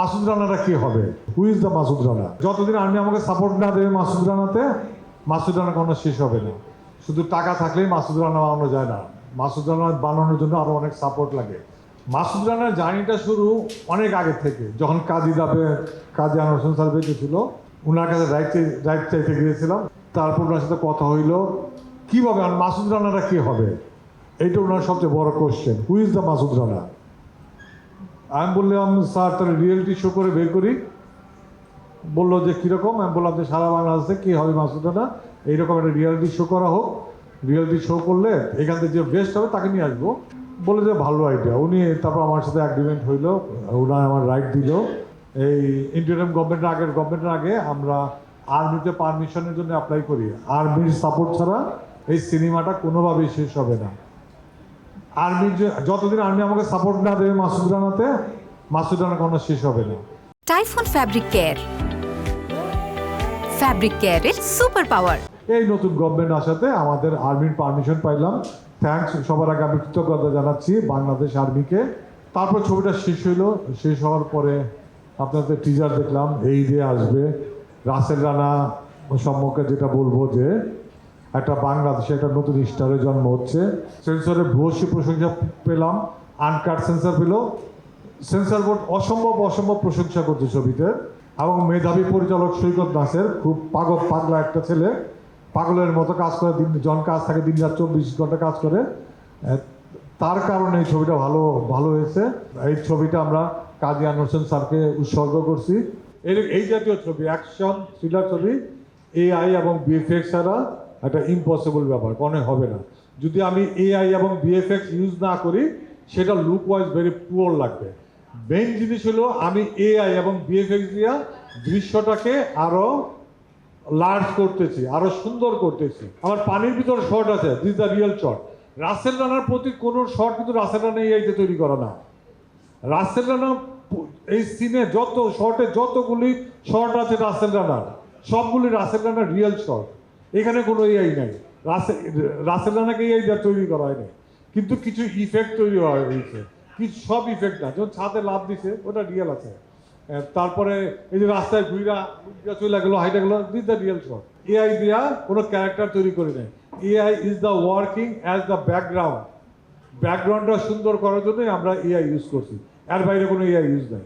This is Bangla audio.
মাসুদ রানাটা কি হবে? Who is the Masud Rana? যতদিন আর্মি আমাকে সাপোর্ট না দেবে মাসুদ রানাতে, মাসুদ রানা কোনো শেষ হবে না। শুধু টাকা থাকলেই মাসুদ রানা বানানো যায় না। মাসুদ রানা বানানোর জন্য আরো অনেক সাপোর্ট লাগে। মাসুদ রানার জার্নিটা শুরু অনেক আগে থেকে, যখন কাজী আনোয়ার হোসেন স্যার বেঁচে ছিল, ওনার কাছে রাইট চাইতে গিয়েছিলাম। তারপর ওনার সাথে কথা হইলো কীভাবে আর মাসুদ রানাটা কী হবে, এইটা ওনার সবচেয়ে বড় question, who is the Masud Rana. আমি বললাম স্যার তাহলে রিয়েলিটি শো করে বের করি। বললো যে কীরকম? আমি বললাম যে সারা বাংলাদেশে কী হবে মাসুদ রানা, এইরকম একটা রিয়েলিটি শো করা হোক। রিয়েলিটি শো করলে এখান থেকে যে বেস্ট হবে তাকে নিয়ে আসবো। বলে যে ভালো আইডিয়া। উনি তারপর আমার সাথে অ্যাগ্রিমেন্ট হইলো, ওনার আমার রাইট দিল। এই ইন্টারিম গভর্নমেন্টের আগে আমরা আর্মিতে পারমিশনের জন্য অ্যাপ্লাই করি। আর্মির সাপোর্ট ছাড়া এই সিনেমাটা কোনোভাবেই শেষ হবে না। যতদিন আর্মি আমাকে সাপোর্ট না দেবে মাসুদ রানাতে, মাসুদ রানা কোনো শেষ হবে না। টাইফুন ফ্যাব্রিক কেয়ারের সুপার পাওয়ার। এই নতুন গভর্নমেন্ট আসাতে আমাদের আর্মির পারমিশন পাইলাম। থ্যাঙ্কস, সবার আগে আমি কৃতজ্ঞতা জানাচ্ছি বাংলাদেশ আর্মিকে। তারপর ছবিটা শেষ হইলো। শেষ হওয়ার পরে আপনাদের টিজার দেখলাম, এই যে আসবে রাসেল রানা সম্মুখে যেটা বলবো যে একটা বাংলাদেশে একটা নতুন স্টারের জন্ম হচ্ছে। সেন্সরে ভূয়সী প্রশংসা পেলাম, আনকাট সেন্সর পেল। সেন্সর বোর্ড অসম্ভব প্রশংসা করছে ছবিতে। এবং মেধাবী পরিচালক সৈকত নাসের, খুব পাগলা একটা ছেলে, পাগলের মতো কাজ করে, কাজ থাকে দিন রাত 24 ঘন্টা কাজ করে। তার কারণে এই ছবিটা ভালো হয়েছে। এই ছবিটা আমরা কাজী আনোয়ার হোসেন স্যারকে উৎসর্গ করছি। এই জাতীয় ছবি, অ্যাকশন থ্রিলার ছবি, এআই এবং বিএফএক্স ছাড়া একটা ইম্পসিবল ব্যাপার, কোনো হবে না। যদি আমি এআই এবং বিএফএক্স ইউজ না করি, সেটা লুক ওয়াইজ ভেরি পুয়ার লাগবে। মেইন জিনিস হলো আমি এআই এবং বিএফএক্স দিয়া দৃশ্যটাকে আরো লার্জ করতেছি, আরো সুন্দর করতেছি। আমার পানির ভিতর শট আছে, this the real shot. Russell runner প্রতি কোনো শট কিন্তু রাসেল রানা এআইতে তৈরি করা না। রাসেল রানা এই সিনে যতগুলি শট আছে রাসেল রানার, সবগুলি রাসেল রানার রিয়েল শট। এখানে কোনো এআই নাই। রাসেল রানাকে এআই দিয়ে তৈরি করা হয়নি, কিন্তু কিছু ইফেক্ট তৈরি হয়েছে। কিছু সব ইফেক্ট না, যেমন ছাদে লাভ দিছে ওটা রিয়েল আছে। তারপরে এই যে রাস্তায় ঘুরা চলে গেলো, হাইটা গেলো, this the real shot. AI দিয়া কোনো ক্যারেক্টার তৈরি করি নাই। AI is the working as the ব্যাকগ্রাউন্ডটা সুন্দর করার জন্যই আমরা এআই ইউজ করছি, এর বাইরে কোনো এআই ইউজ নাই।